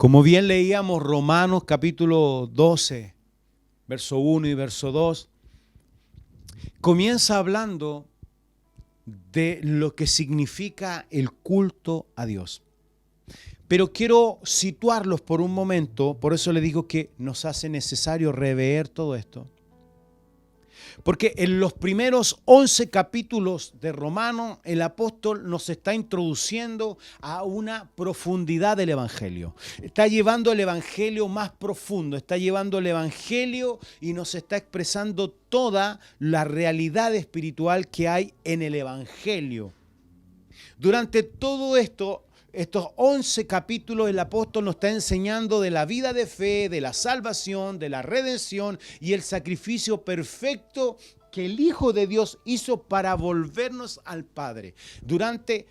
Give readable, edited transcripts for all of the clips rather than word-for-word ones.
Como bien leíamos Romanos capítulo 12, verso 1 y verso 2, comienza hablando de lo que significa el culto a Dios. Pero quiero situarlos por un momento, por eso le digo que nos hace necesario rever todo esto. Porque en los primeros 11 capítulos de Romanos, el apóstol nos está introduciendo a una profundidad del Evangelio. Está llevando el Evangelio más profundo, está llevando el Evangelio y nos está expresando toda la realidad espiritual que hay en el Evangelio. Durante todo esto, estos 11 capítulos, el apóstol nos está enseñando de la vida de fe, de la salvación, de la redención y el sacrificio perfecto que el Hijo de Dios hizo para volvernos al Padre.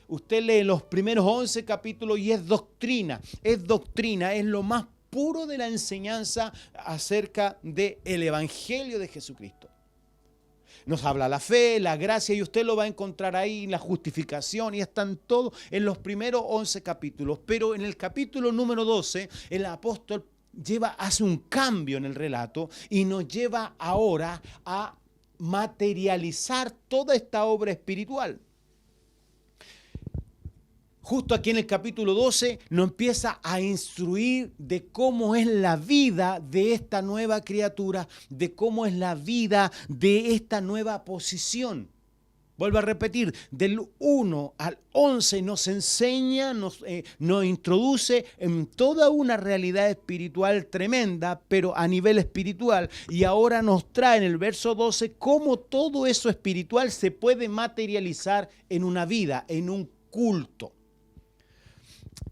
Usted lee los primeros 11 capítulos y es doctrina, es lo más puro de la enseñanza acerca del Evangelio de Jesucristo. Nos habla la fe, la gracia, y usted lo va a encontrar ahí, la justificación, y están todos en los primeros 11 capítulos. Pero en el capítulo número 12, el apóstol hace un cambio en el relato y nos lleva ahora a materializar toda esta obra espiritual. Justo aquí en el capítulo 12 nos empieza a instruir de cómo es la vida de esta nueva criatura, de cómo es la vida de esta nueva posición. Vuelvo a repetir, del 1 al 11 nos enseña, nos introduce en toda una realidad espiritual tremenda, pero a nivel espiritual. Y ahora nos trae en el verso 12 cómo todo eso espiritual se puede materializar en una vida, en un culto.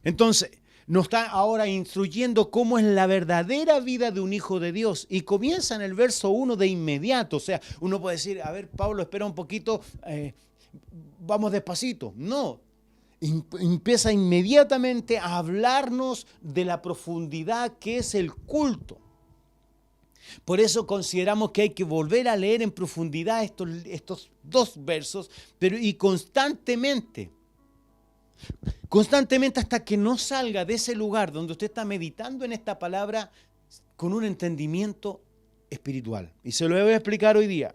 Entonces, nos está ahora instruyendo cómo es la verdadera vida de un hijo de Dios. Y comienza en el verso 1 de inmediato. O sea, uno puede decir, a ver, Pablo, espera un poquito, vamos despacito. No, empieza inmediatamente a hablarnos de la profundidad que es el culto. Por eso consideramos que hay que volver a leer en profundidad estos dos versos, y constantemente hasta que no salga de ese lugar donde usted está meditando en esta palabra con un entendimiento espiritual. Y se lo voy a explicar hoy día.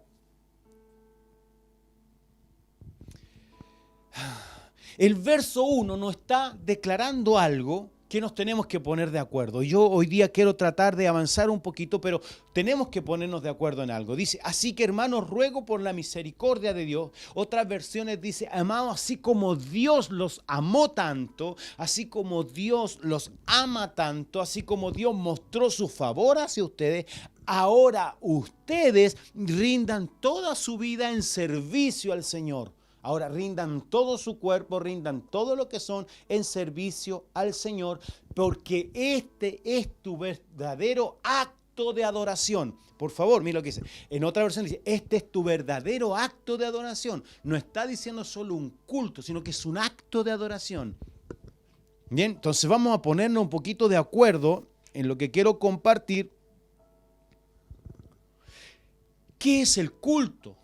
El verso 1 nos está declarando algo que nos tenemos que poner de acuerdo. Yo hoy día quiero tratar de avanzar un poquito, pero tenemos que ponernos de acuerdo en algo. Dice, así que hermanos, ruego por la misericordia de Dios. Otras versiones dice, amados, así como Dios los amó tanto, así como Dios los ama tanto, así como Dios mostró su favor hacia ustedes, ahora ustedes rindan toda su vida en servicio al Señor. Ahora rindan todo su cuerpo, rindan todo lo que son en servicio al Señor, porque este es tu verdadero acto de adoración. Por favor, mira lo que dice. En otra versión dice, este es tu verdadero acto de adoración. No está diciendo solo un culto, sino que es un acto de adoración. Bien, entonces vamos a ponernos un poquito de acuerdo en lo que quiero compartir. ¿Qué es el culto?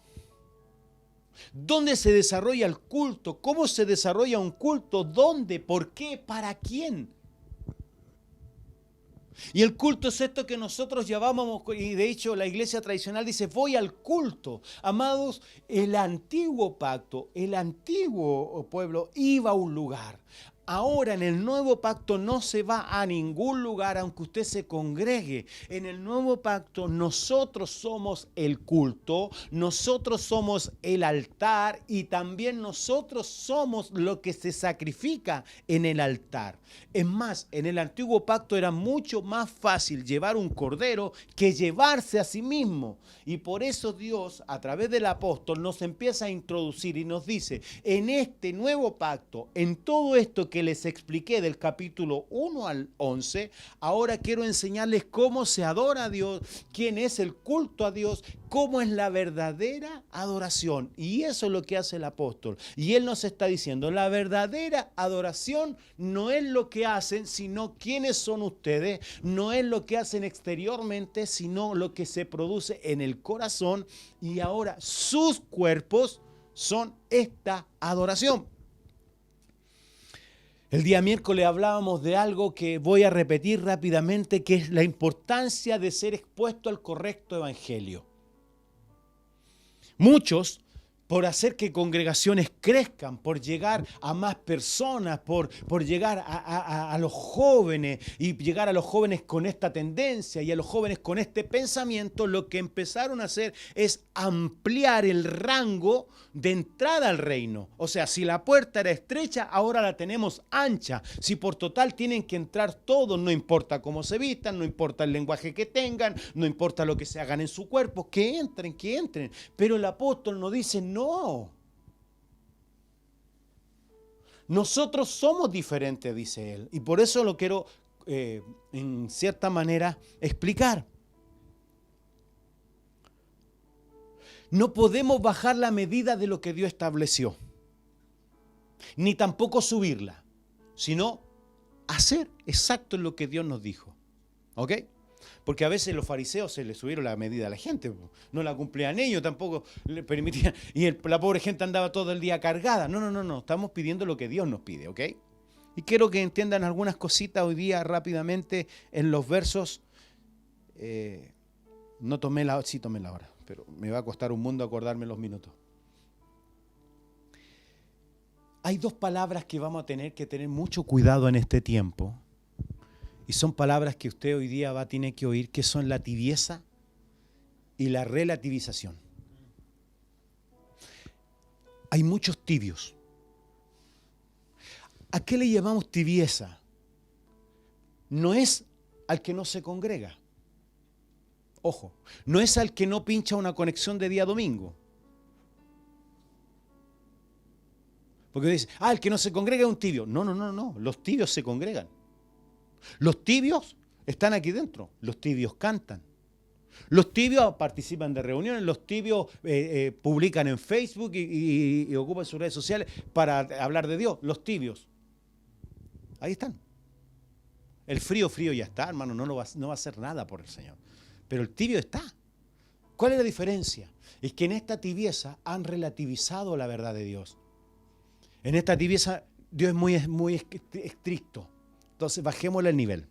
¿Dónde se desarrolla el culto? ¿Cómo se desarrolla un culto? ¿Dónde? ¿Por qué? ¿Para quién? Y el culto es esto que nosotros llamábamos, y de hecho la iglesia tradicional dice, voy al culto. Amados, el antiguo pacto, el antiguo pueblo iba a un lugar. Ahora en el nuevo pacto no se va a ningún lugar aunque usted se congregue. En el nuevo pacto nosotros somos el culto, nosotros somos el altar y también nosotros somos lo que se sacrifica en el altar. Es más, en el antiguo pacto era mucho más fácil llevar un cordero que llevarse a sí mismo. Y por eso Dios, a través del apóstol, nos empieza a introducir y nos dice, en este nuevo pacto, en todo esto que les expliqué del capítulo 1 al 11, ahora quiero enseñarles cómo se adora a Dios, quién es el culto a Dios, cómo es la verdadera adoración. Y eso es lo que hace el apóstol. Y él nos está diciendo, la verdadera adoración no es lo que hacen, sino quiénes son ustedes, no es lo que hacen exteriormente, sino lo que se produce en el corazón. Y ahora sus cuerpos son esta adoración. El día miércoles hablábamos de algo que voy a repetir rápidamente, que es la importancia de ser expuesto al correcto evangelio. Muchos, por hacer que congregaciones crezcan, por llegar a más personas, por llegar a los jóvenes y llegar a los jóvenes con esta tendencia y a los jóvenes con este pensamiento, lo que empezaron a hacer es ampliar el rango de entrada al reino. O sea, si la puerta era estrecha, ahora la tenemos ancha. Si por total tienen que entrar todos, no importa cómo se vistan, no importa el lenguaje que tengan, no importa lo que se hagan en su cuerpo, que entren, que entren. Pero el apóstol nos dice, no. Nosotros somos diferentes, dice él. Y por eso lo quiero, en cierta manera, explicar. No podemos bajar la medida de lo que Dios estableció, ni tampoco subirla, sino hacer exacto lo que Dios nos dijo. ¿Ok? Porque a veces los fariseos se les subieron la medida a la gente, no la cumplían ellos, tampoco le permitían, y la pobre gente andaba todo el día cargada. No, estamos pidiendo lo que Dios nos pide, ¿ok? Y quiero que entiendan algunas cositas hoy día rápidamente en los versos. No tomé la hora, pero me va a costar un mundo acordarme los minutos. Hay dos palabras que vamos a tener que tener mucho cuidado en este tiempo. Y son palabras que usted hoy día va a tener que oír, que son la tibieza y la relativización. Hay muchos tibios. ¿A qué le llamamos tibieza? No es al que no se congrega. Ojo, no es al que no pincha una conexión de día domingo. Porque dice, el que no se congrega es un tibio. No, los tibios se congregan. Los tibios están aquí dentro, los tibios cantan. Los tibios participan de reuniones, los tibios publican en Facebook y ocupan sus redes sociales para hablar de Dios. Los tibios, ahí están. El frío ya está, hermano, no va a hacer nada por el Señor. Pero el tibio está. ¿Cuál es la diferencia? Es que en esta tibieza han relativizado la verdad de Dios. En esta tibieza Dios es muy estricto. Entonces bajémosle el nivel.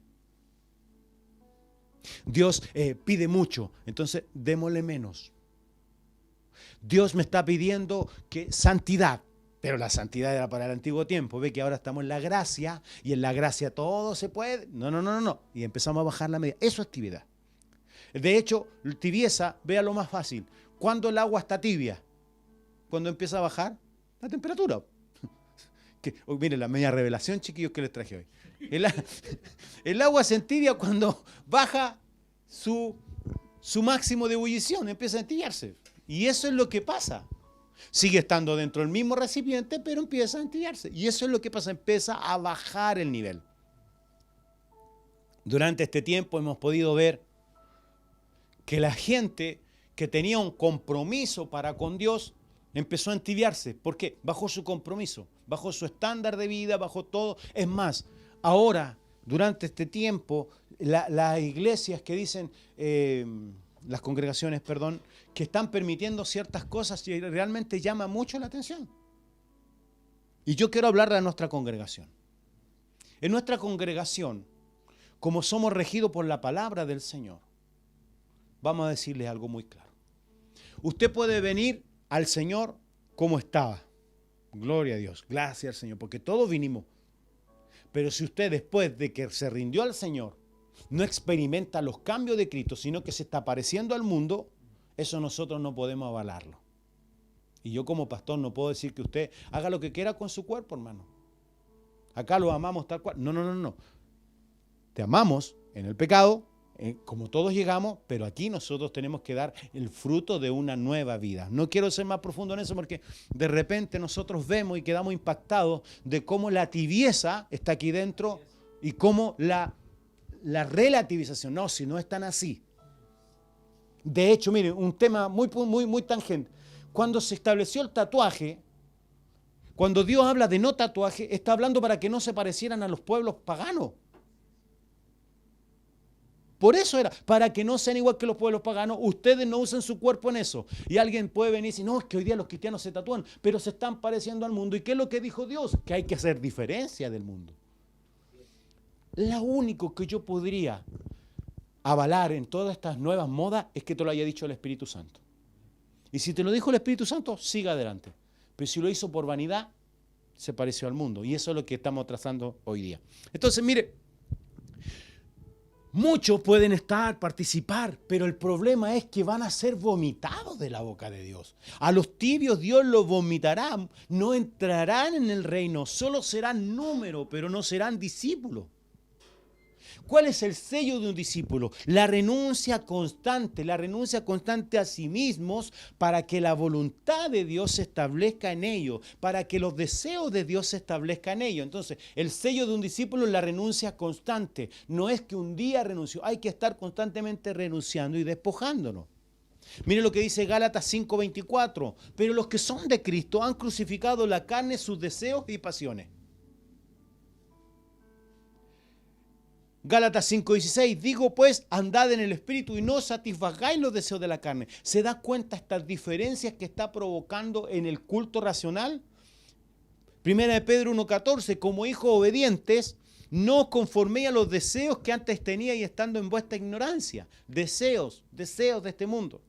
Dios pide mucho, entonces démosle menos. Dios me está pidiendo que santidad, pero la santidad era para el antiguo tiempo. Ve que ahora estamos en la gracia y en la gracia todo se puede. No. Y empezamos a bajar la medida. Eso es tibiedad. De hecho, tibieza, vea lo más fácil. ¿Cuándo el agua está tibia? Cuando empieza a bajar la temperatura. Miren la media revelación, chiquillos, que les traje hoy. El agua se entibia cuando baja su máximo de ebullición, empieza a entibiarse. Y eso es lo que pasa. Sigue estando dentro del mismo recipiente, pero empieza a entibiarse. Y eso es lo que pasa, empieza a bajar el nivel. Durante este tiempo hemos podido ver que la gente que tenía un compromiso para con Dios empezó a entibiarse. ¿Por qué? Bajó su compromiso, bajó su estándar de vida, bajó todo. Es más, ahora, durante este tiempo, las iglesias que dicen, las congregaciones, perdón, que están permitiendo ciertas cosas y realmente llama mucho la atención. Y yo quiero hablar de nuestra congregación. En nuestra congregación, como somos regidos por la palabra del Señor, vamos a decirles algo muy claro. Usted puede venir al Señor como estaba. Gloria a Dios, gracias al Señor, porque todos vinimos. Pero si usted después de que se rindió al Señor no experimenta los cambios de Cristo, sino que se está pareciendo al mundo, eso nosotros no podemos avalarlo. Y yo como pastor no puedo decir que usted haga lo que quiera con su cuerpo, hermano. Acá lo amamos tal cual. No. Te amamos en el pecado, como todos llegamos, pero aquí nosotros tenemos que dar el fruto de una nueva vida. No quiero ser más profundo en eso porque de repente nosotros vemos y quedamos impactados de cómo la tibieza está aquí dentro y cómo la relativización. No, si no es tan así. De hecho, miren, un tema muy tangente. Cuando se estableció el tatuaje, cuando Dios habla de no tatuaje, está hablando para que no se parecieran a los pueblos paganos. Por eso era, para que no sean igual que los pueblos paganos, ustedes no usen su cuerpo en eso. Y alguien puede venir y decir, no, es que hoy día los cristianos se tatúan, pero se están pareciendo al mundo. ¿Y qué es lo que dijo Dios? Que hay que hacer diferencia del mundo. Lo único que yo podría avalar en todas estas nuevas modas es que te lo haya dicho el Espíritu Santo. Y si te lo dijo el Espíritu Santo, siga adelante. Pero si lo hizo por vanidad, se pareció al mundo. Y eso es lo que estamos trazando hoy día. Entonces, mire, muchos pueden participar, pero el problema es que van a ser vomitados de la boca de Dios. A los tibios Dios los vomitará, no entrarán en el reino, solo serán número, pero no serán discípulos. ¿Cuál es el sello de un discípulo? La renuncia constante a sí mismos para que la voluntad de Dios se establezca en ellos, para que los deseos de Dios se establezcan en ellos. Entonces, el sello de un discípulo es la renuncia constante. No es que un día renunció, hay que estar constantemente renunciando y despojándonos. Mire lo que dice Gálatas 5:24. Pero los que son de Cristo han crucificado la carne, sus deseos y pasiones. Gálatas 5:16, digo pues, andad en el Espíritu y no satisfagáis los deseos de la carne. ¿Se da cuenta estas diferencias que está provocando en el culto racional? Primera de Pedro 1:14, como hijos obedientes, no os conforméis a los deseos que antes teníais estando en vuestra ignorancia. Deseos de este mundo.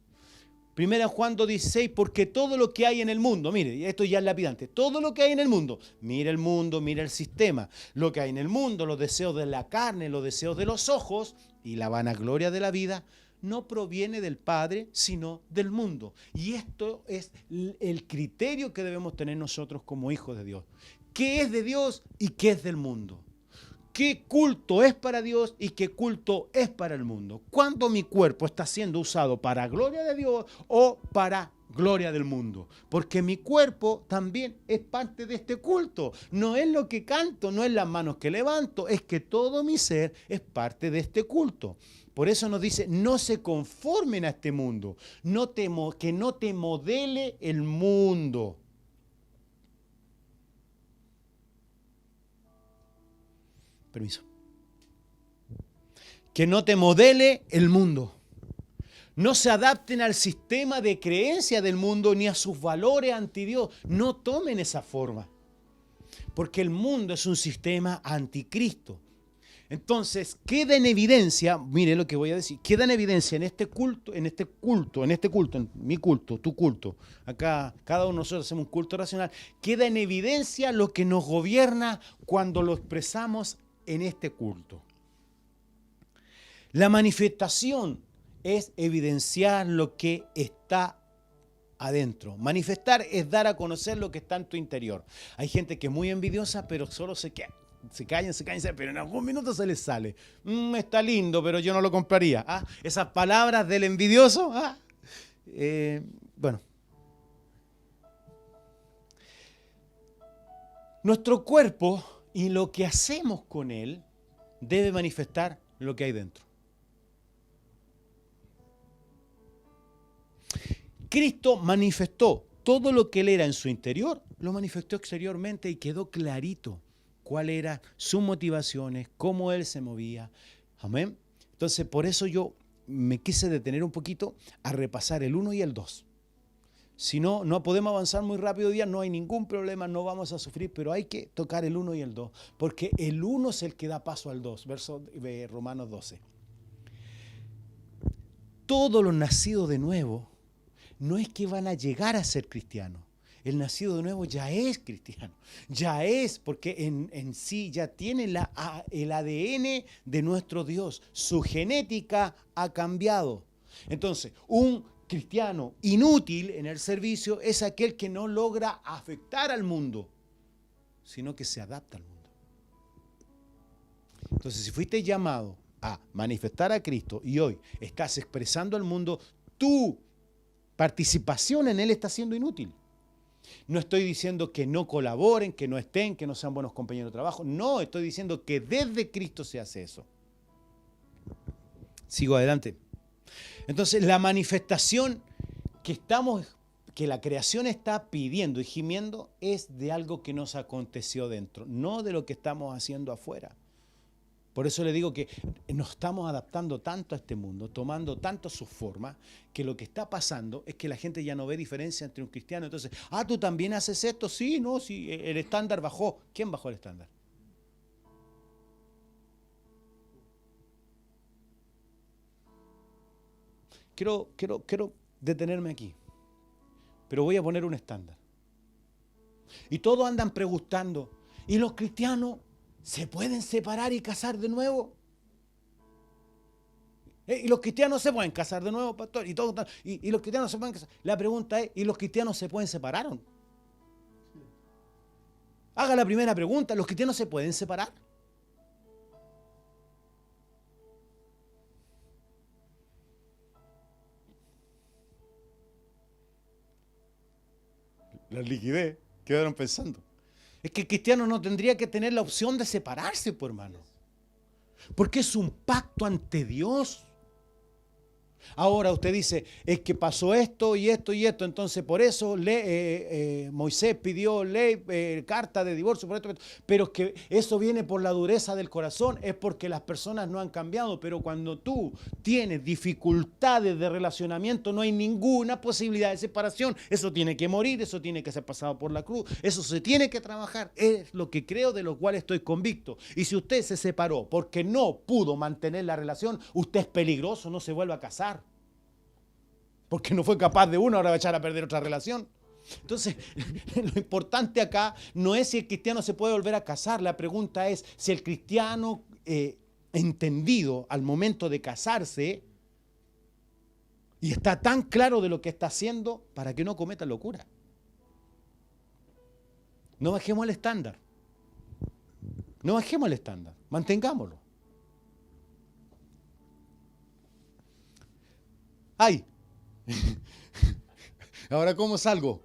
Primera Juan 2:16, porque todo lo que hay en el mundo, mire, esto ya es lapidante, todo lo que hay en el mundo, mira el sistema, lo que hay en el mundo, los deseos de la carne, los deseos de los ojos y la vanagloria de la vida, no proviene del Padre, sino del mundo. Y esto es el criterio que debemos tener nosotros como hijos de Dios. ¿Qué es de Dios y qué es del mundo? ¿Qué culto es para Dios y qué culto es para el mundo? ¿Cuándo mi cuerpo está siendo usado para gloria de Dios o para gloria del mundo? Porque mi cuerpo también es parte de este culto. No es lo que canto, no es las manos que levanto, es que todo mi ser es parte de este culto. Por eso nos dice, no se conformen a este mundo, que no te modele el mundo. Permiso. Que no te modele el mundo. No se adapten al sistema de creencia del mundo ni a sus valores anti Dios. No tomen esa forma. Porque el mundo es un sistema anticristo. Entonces, queda en evidencia, mire lo que voy a decir, queda en evidencia en mi culto, tu culto, acá cada uno de nosotros hacemos un culto racional, queda en evidencia lo que nos gobierna cuando lo expresamos en este culto. La manifestación es evidenciar lo que está adentro. Manifestar es dar a conocer lo que está en tu interior. Hay gente que es muy envidiosa, pero solo se callan, pero en algún minuto se les sale. Está lindo, pero yo no lo compraría. Esas palabras del envidioso. Bueno. Nuestro cuerpo y lo que hacemos con él debe manifestar lo que hay dentro. Cristo manifestó todo lo que él era en su interior, lo manifestó exteriormente y quedó clarito cuál era sus motivaciones, cómo él se movía. Amén. Entonces, por eso yo me quise detener un poquito a repasar el 1 y el 2. Si no, no podemos avanzar muy rápido hoy día, no hay ningún problema, no vamos a sufrir, pero hay que tocar el 1 y el 2, porque el 1 es el que da paso al 2, verso de Romanos 12. Todos los nacidos de nuevo no es que van a llegar a ser cristianos. El nacido de nuevo ya es cristiano, ya es, porque en sí ya tiene el ADN de nuestro Dios. Su genética ha cambiado. Entonces, un cristiano inútil en el servicio es aquel que no logra afectar al mundo, sino que se adapta al mundo. Entonces, si fuiste llamado a manifestar a Cristo y hoy estás expresando al mundo, tu participación en él está siendo inútil. No estoy diciendo que no colaboren, que no estén, que no sean buenos compañeros de trabajo. No, estoy diciendo que desde Cristo se hace eso. Sigo adelante. Entonces, la manifestación que la creación está pidiendo y gimiendo es de algo que nos aconteció dentro, no de lo que estamos haciendo afuera. Por eso le digo que nos estamos adaptando tanto a este mundo, tomando tanto sus formas, que lo que está pasando es que la gente ya no ve diferencia entre un cristiano. Entonces, ¿tú también haces esto? Sí, no, sí, el estándar bajó. ¿Quién bajó el estándar? Quiero detenerme aquí, pero voy a poner un estándar. Y todos andan preguntando, ¿y los cristianos se pueden separar y casar de nuevo? ¿Y los cristianos se pueden casar de nuevo, pastor? Y los cristianos se pueden casar. La pregunta es, ¿y los cristianos se pueden separar? Haga la primera pregunta, ¿los cristianos se pueden separar? La liquidez, quedaron pensando. Es que el cristiano no tendría que tener la opción de separarse, pues, hermano. Porque es un pacto ante Dios. Ahora usted dice, es que pasó esto y esto y esto, entonces por eso Moisés pidió ley, carta de divorcio, por esto, pero es que eso viene por la dureza del corazón, es porque las personas no han cambiado, pero cuando tú tienes dificultades de relacionamiento, no hay ninguna posibilidad de separación, eso tiene que morir, eso tiene que ser pasado por la cruz, eso se tiene que trabajar, es lo que creo, de lo cual estoy convicto. Y si usted se separó porque no pudo mantener la relación, usted es peligroso, no se vuelva a casar. Porque no fue capaz de uno, ahora va a echar a perder otra relación. Entonces, lo importante acá no es si el cristiano se puede volver a casar. La pregunta es si el cristiano entendido al momento de casarse y está tan claro de lo que está haciendo para que no cometa locura. No bajemos el estándar. No bajemos el estándar. Mantengámoslo. ¡Ay! Ahora, ¿cómo salgo?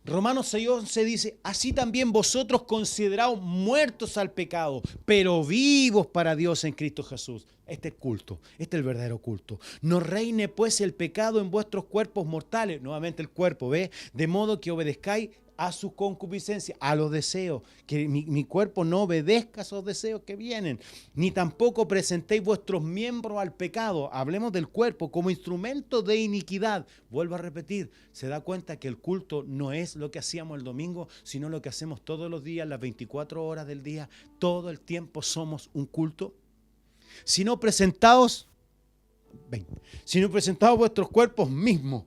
Romanos 6:11 dice, así también vosotros consideraos muertos al pecado, pero vivos para Dios en Cristo Jesús. Este es culto, este es el verdadero culto. No reine pues el pecado en vuestros cuerpos mortales, nuevamente el cuerpo, ¿ve? De modo que obedezcáis a su concupiscencia, a los deseos, que mi cuerpo no obedezca a esos deseos que vienen, ni tampoco presentéis vuestros miembros al pecado. Hablemos del cuerpo como instrumento de iniquidad. Vuelvo a repetir, se da cuenta que el culto no es lo que hacíamos el domingo, sino lo que hacemos todos los días, las 24 horas del día, todo el tiempo somos un culto. Si no presentaos vuestros cuerpos mismos,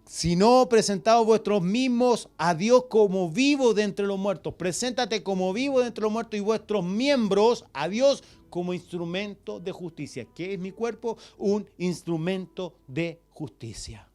si no presentaos vuestros mismos a Dios como vivos de entre los muertos. Preséntate como vivo de entre los muertos y vuestros miembros a Dios como instrumento de justicia. ¿Qué es mi cuerpo? Un instrumento de justicia.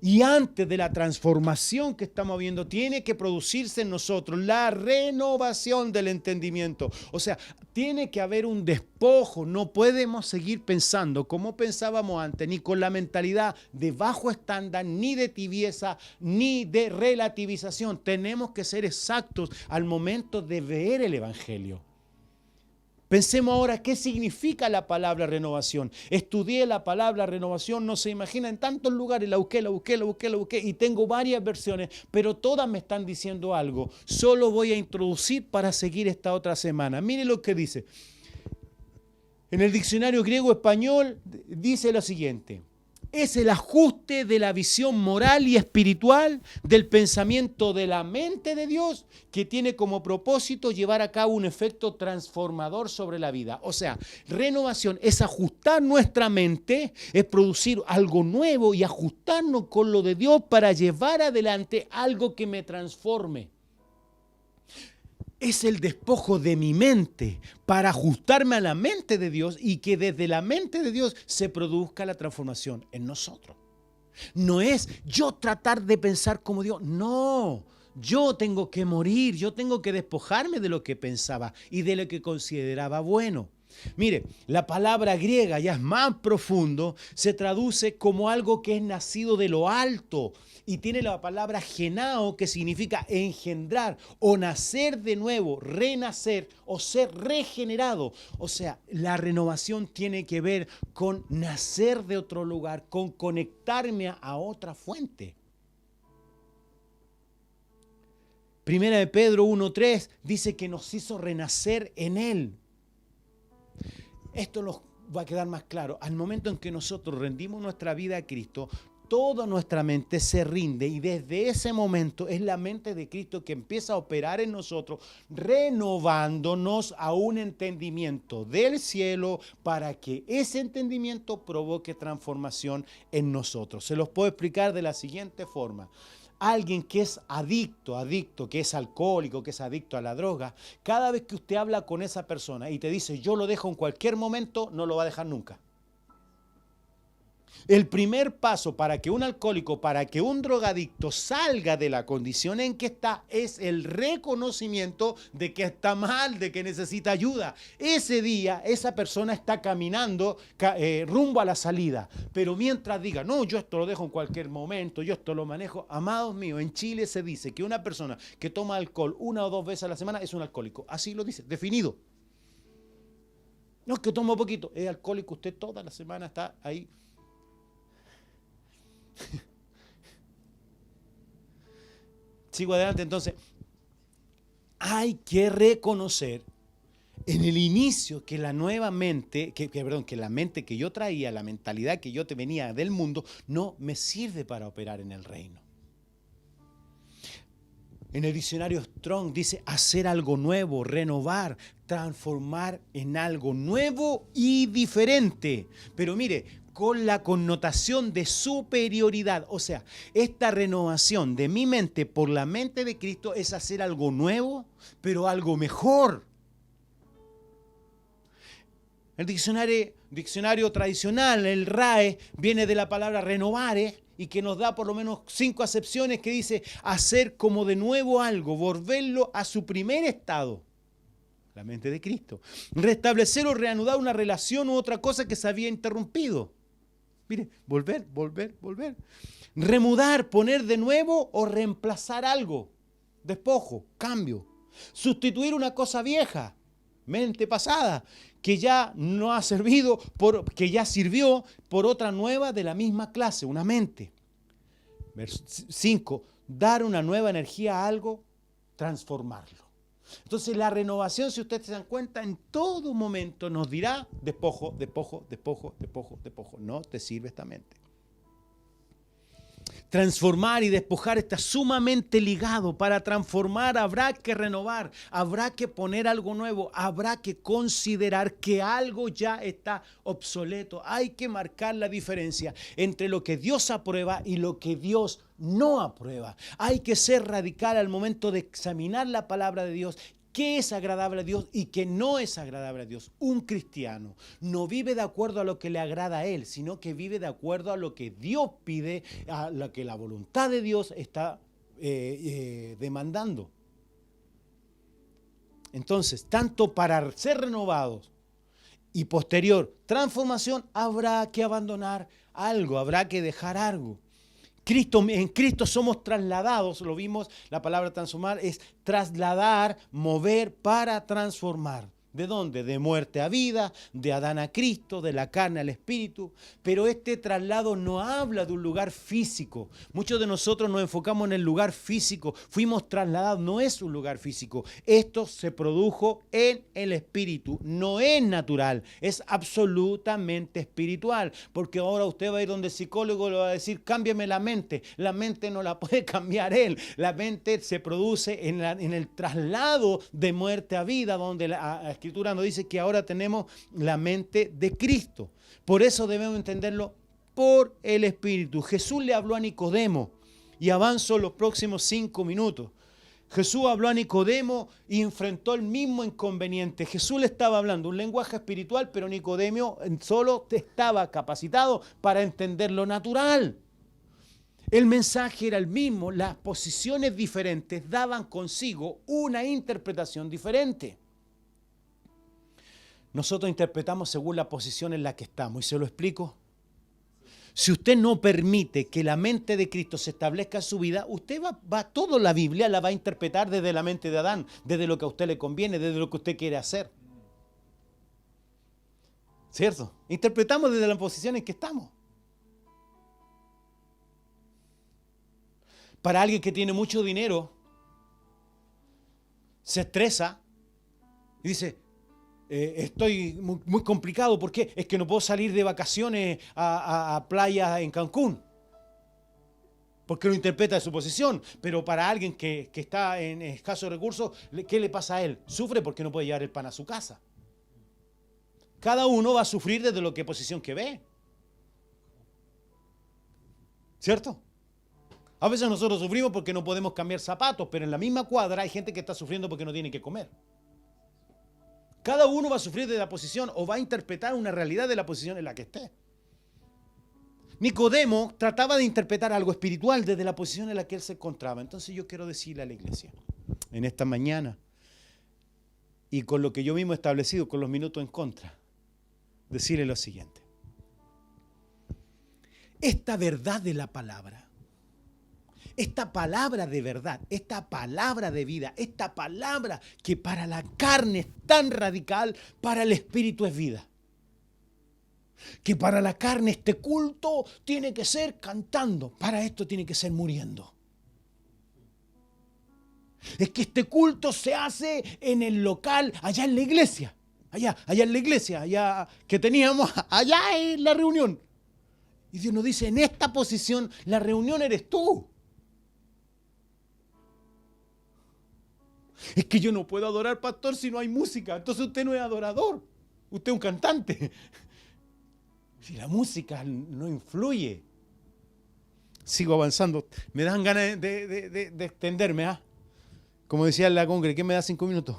Y antes de la transformación que estamos viendo, tiene que producirse en nosotros la renovación del entendimiento. O sea, tiene que haber un despojo. No podemos seguir pensando como pensábamos antes, ni con la mentalidad de bajo estándar, ni de tibieza, ni de relativización. Tenemos que ser exactos al momento de ver el Evangelio. Pensemos ahora qué significa la palabra renovación. Estudié la palabra renovación, no se imagina, en tantos lugares, la busqué y tengo varias versiones, pero todas me están diciendo algo. Solo voy a introducir para seguir esta otra semana. Mire lo que dice. En el diccionario griego-español dice lo siguiente. Es el ajuste de la visión moral y espiritual del pensamiento de la mente de Dios que tiene como propósito llevar a cabo un efecto transformador sobre la vida. O sea, renovación es ajustar nuestra mente, es producir algo nuevo y ajustarnos con lo de Dios para llevar adelante algo que me transforme. Es el despojo de mi mente para ajustarme a la mente de Dios y que desde la mente de Dios se produzca la transformación en nosotros. No es yo tratar de pensar como Dios, no. Yo tengo que morir, yo tengo que despojarme de lo que pensaba y de lo que consideraba bueno. Mire, la palabra griega ya es más profundo, se traduce como algo que es nacido de lo alto y tiene la palabra genao que significa engendrar o nacer de nuevo, renacer o ser regenerado. O sea, la renovación tiene que ver con nacer de otro lugar, con conectarme a otra fuente. Primera de Pedro 1:3 dice que nos hizo renacer en Él. Esto nos va a quedar más claro. Al momento en que nosotros rendimos nuestra vida a Cristo, toda nuestra mente se rinde y desde ese momento es la mente de Cristo que empieza a operar en nosotros, renovándonos a un entendimiento del cielo para que ese entendimiento provoque transformación en nosotros. Se los puedo explicar de la siguiente forma. Alguien que es adicto, que es alcohólico, que es adicto a la droga, cada vez que usted habla con esa persona y te dice yo lo dejo en cualquier momento, no lo va a dejar nunca. El primer paso para que un alcohólico, para que un drogadicto salga de la condición en que está, es el reconocimiento de que está mal, de que necesita ayuda. Ese día, esa persona está caminando rumbo a la salida. Pero mientras diga, no, yo esto lo dejo en cualquier momento, yo esto lo manejo. Amados míos, en Chile se dice que una persona que toma alcohol 1 o 2 veces a la semana es un alcohólico. Así lo dice, definido. No es que toma poquito, es alcohólico. Usted toda la semana está ahí. Sigo adelante, entonces. Hay que reconocer en el inicio que la nueva mente, que la mente que yo traía, la mentalidad que yo te venía del mundo, no me sirve para operar en el reino. En el diccionario Strong dice hacer algo nuevo, renovar, transformar en algo nuevo y diferente. Pero mire, con la connotación de superioridad. O sea, esta renovación de mi mente por la mente de Cristo es hacer algo nuevo, pero algo mejor. El diccionario tradicional, el RAE, viene de la palabra renovare y que nos da por lo menos 5 acepciones que dice hacer como de nuevo algo, volverlo a su primer estado. La mente de Cristo. Restablecer o reanudar una relación u otra cosa que se había interrumpido. Mire, volver. Remudar, poner de nuevo o reemplazar algo. Despojo, cambio. Sustituir una cosa vieja, mente pasada, que ya no ha servido, que ya sirvió por otra nueva de la misma clase, una mente. 5. Dar una nueva energía a algo, transformarlo. Entonces la renovación, si ustedes se dan cuenta, en todo momento nos dirá despojo. No te sirve esta mente. Transformar y despojar está sumamente ligado. Para transformar habrá que renovar, habrá que poner algo nuevo, habrá que considerar que algo ya está obsoleto. Hay que marcar la diferencia entre lo que Dios aprueba y lo que Dios no aprueba. Hay que ser radical al momento de examinar la palabra de Dios. ¿Qué es agradable a Dios y qué no es agradable a Dios? Un cristiano no vive de acuerdo a lo que le agrada a él, sino que vive de acuerdo a lo que Dios pide, a lo que la voluntad de Dios está demandando. Entonces, tanto para ser renovados y posterior transformación, habrá que abandonar algo, habrá que dejar algo. En Cristo somos trasladados, lo vimos, la palabra transformar es trasladar, mover para transformar. ¿De dónde? De muerte a vida, de Adán a Cristo, de la carne al espíritu. Pero este traslado no habla de un lugar físico. Muchos de nosotros nos enfocamos en el lugar físico. Fuimos trasladados, no es un lugar físico. Esto se produjo en el espíritu, no es natural, es absolutamente espiritual. Porque ahora usted va a ir donde el psicólogo le va a decir, cámbiame la mente. La mente no la puede cambiar él. La mente se produce en el traslado de muerte a vida, donde la Escritura nos dice que ahora tenemos la mente de Cristo. Por eso debemos entenderlo por el Espíritu. Jesús le habló a Nicodemo y avanzo los próximos 5 minutos. Jesús habló a Nicodemo y enfrentó el mismo inconveniente. Jesús le estaba hablando un lenguaje espiritual, pero Nicodemo solo estaba capacitado para entender lo natural. El mensaje era el mismo, las posiciones diferentes daban consigo una interpretación diferente. Nosotros interpretamos según la posición en la que estamos. ¿Y se lo explico? Si usted no permite que la mente de Cristo se establezca en su vida, usted toda la Biblia la va a interpretar desde la mente de Adán, desde lo que a usted le conviene, desde lo que usted quiere hacer. ¿Cierto? Interpretamos desde la posición en que estamos. Para alguien que tiene mucho dinero, se estresa y dice, estoy muy complicado, ¿por qué? Es que no puedo salir de vacaciones a playa en Cancún. Porque lo interpreta de su posición. Pero para alguien que está en escasos recursos, ¿qué le pasa a él? Sufre porque no puede llevar el pan a su casa. Cada uno va a sufrir desde lo que posición que ve. ¿Cierto? A veces nosotros sufrimos porque no podemos cambiar zapatos, pero en la misma cuadra hay gente que está sufriendo porque no tiene que comer. Cada uno va a sufrir de la posición o va a interpretar una realidad de la posición en la que esté. Nicodemo trataba de interpretar algo espiritual desde la posición en la que él se encontraba. Entonces yo quiero decirle a la iglesia, en esta mañana, y con lo que yo mismo he establecido, con los minutos en contra, decirle lo siguiente. Esta verdad de la palabra, esta palabra de verdad, esta palabra de vida, esta palabra que para la carne es tan radical, para el espíritu es vida. Que para la carne este culto tiene que ser cantando, para esto tiene que ser muriendo. Es que este culto se hace en el local, allá en la iglesia, allá en la iglesia, allá que teníamos, allá en la reunión. Y Dios nos dice, en esta posición la reunión eres tú. Es que yo no puedo adorar, pastor, si no hay música. Entonces usted no es adorador, usted es un cantante. Si la música no influye. Sigo avanzando. Me dan ganas de extenderme. ¿Ah? Como decía la congre, ¿qué me da 5 minutos?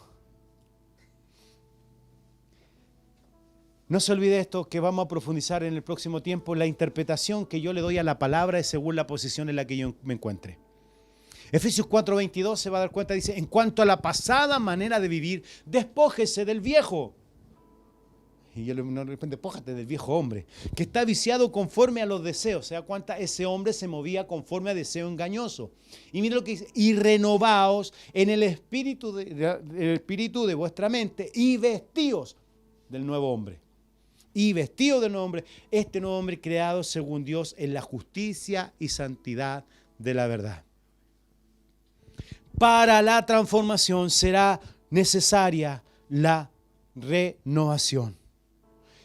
No se olvide esto, que vamos a profundizar en el próximo tiempo. La interpretación que yo le doy a la palabra es según la posición en la que yo me encuentre. Efesios 4:22 se va a dar cuenta, dice, en cuanto a la pasada manera de vivir, despójese del viejo. Y yo de repente, despójate del viejo hombre, que está viciado conforme a los deseos. ¿Se da cuenta? Ese hombre se movía conforme a deseo engañoso. Y mire lo que dice, y renovaos en el espíritu de vuestra mente y vestíos del nuevo hombre. Y vestido del nuevo hombre, este nuevo hombre creado según Dios en la justicia y santidad de la verdad. Para la transformación será necesaria la renovación.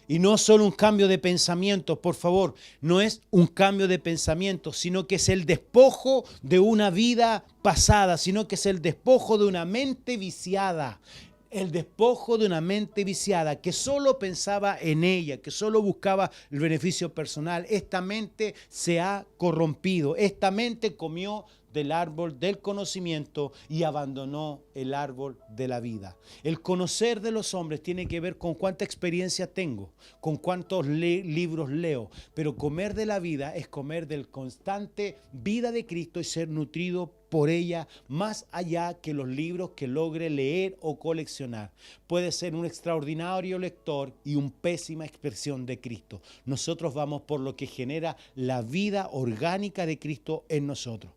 Y no solo un cambio de pensamiento, por favor, no es un cambio de pensamiento, sino que es el despojo de una vida pasada, sino que es el despojo de una mente viciada. El despojo de una mente viciada que solo pensaba en ella, que solo buscaba el beneficio personal. Esta mente se ha corrompido, esta mente comió del árbol del conocimiento y abandonó el árbol de la vida. El conocer de los hombres tiene que ver con cuánta experiencia tengo, con cuántos libros leo, pero comer de la vida es comer del constante vida de Cristo y ser nutrido por ella más allá que los libros que logre leer o coleccionar. Puede ser un extraordinario lector y una pésima expresión de Cristo. Nosotros vamos por lo que genera la vida orgánica de Cristo en nosotros.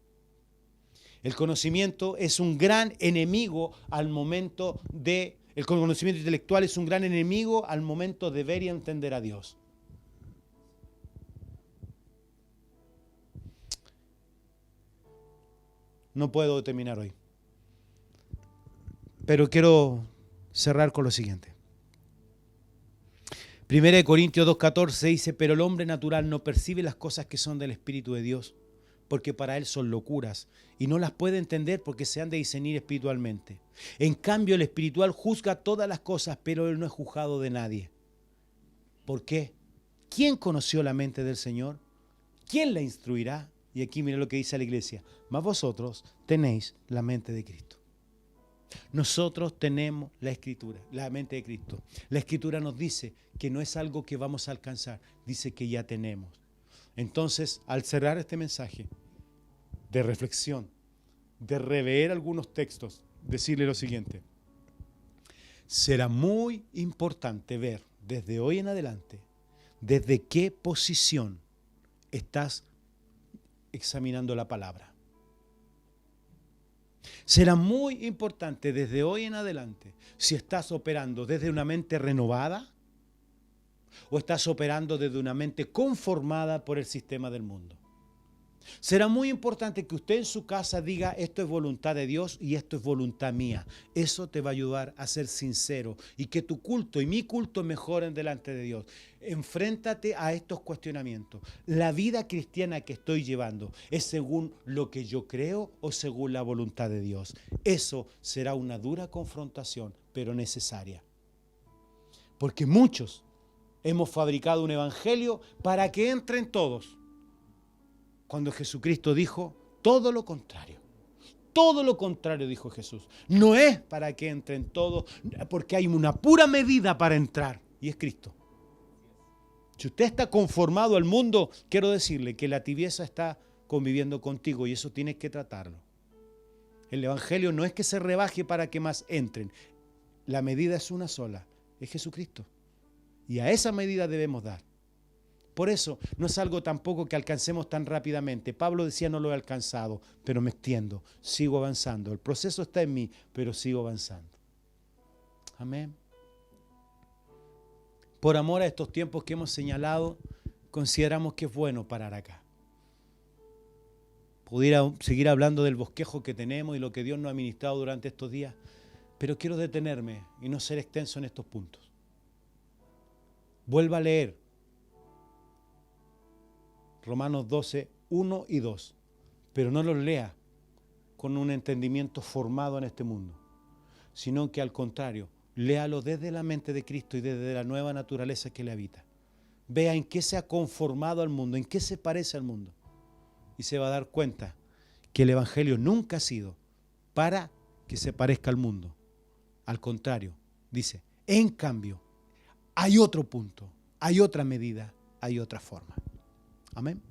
El conocimiento es un gran enemigo al momento de... El conocimiento intelectual es un gran enemigo al momento de ver y entender a Dios. No puedo terminar hoy. Pero quiero cerrar con lo siguiente. 1 Corintios 2:14 dice, pero el hombre natural no percibe las cosas que son del Espíritu de Dios, porque para él son locuras, y no las puede entender porque se han de discernir espiritualmente. En cambio, el espiritual juzga todas las cosas, pero él no es juzgado de nadie. ¿Por qué? ¿Quién conoció la mente del Señor? ¿Quién la instruirá? Y aquí mire lo que dice la iglesia. Mas vosotros tenéis la mente de Cristo. Nosotros tenemos la Escritura, la mente de Cristo. La Escritura nos dice que no es algo que vamos a alcanzar, dice que ya tenemos. Entonces, al cerrar este mensaje de reflexión, de rever algunos textos, decirle lo siguiente. Será muy importante ver desde hoy en adelante desde qué posición estás examinando la palabra. Será muy importante desde hoy en adelante si estás operando desde una mente renovada o estás operando desde una mente conformada por el sistema del mundo. Será muy importante que usted en su casa diga, esto es voluntad de Dios y esto es voluntad mía. Eso te va a ayudar a ser sincero y que tu culto y mi culto mejoren delante de Dios. Enfréntate a estos cuestionamientos. ¿La vida cristiana que estoy llevando es según lo que yo creo o según la voluntad de Dios? Eso será una dura confrontación, pero necesaria. Porque muchos hemos fabricado un evangelio para que entren todos. Cuando Jesucristo dijo todo lo contrario. Todo lo contrario dijo Jesús. No es para que entren todos, porque hay una pura medida para entrar, y es Cristo. Si usted está conformado al mundo, quiero decirle que la tibieza está conviviendo contigo y eso tienes que tratarlo. El evangelio no es que se rebaje para que más entren. La medida es una sola, es Jesucristo. Y a esa medida debemos dar. Por eso no es algo tampoco que alcancemos tan rápidamente. Pablo decía, no lo he alcanzado, pero me extiendo, sigo avanzando. El proceso está en mí, pero sigo avanzando. Amén. Por amor a estos tiempos que hemos señalado, consideramos que es bueno parar acá. Pudiera seguir hablando del bosquejo que tenemos y lo que Dios nos ha ministrado durante estos días, pero quiero detenerme y no ser extenso en estos puntos. Vuelva a leer Romanos 12, 1 y 2, pero no los lea con un entendimiento formado en este mundo, sino que al contrario, léalo desde la mente de Cristo y desde la nueva naturaleza que le habita. Vea en qué se ha conformado al mundo, en qué se parece al mundo, y se va a dar cuenta que el Evangelio nunca ha sido para que se parezca al mundo. Al contrario, dice, en cambio, hay otro punto, hay otra medida, hay otra forma. Amén.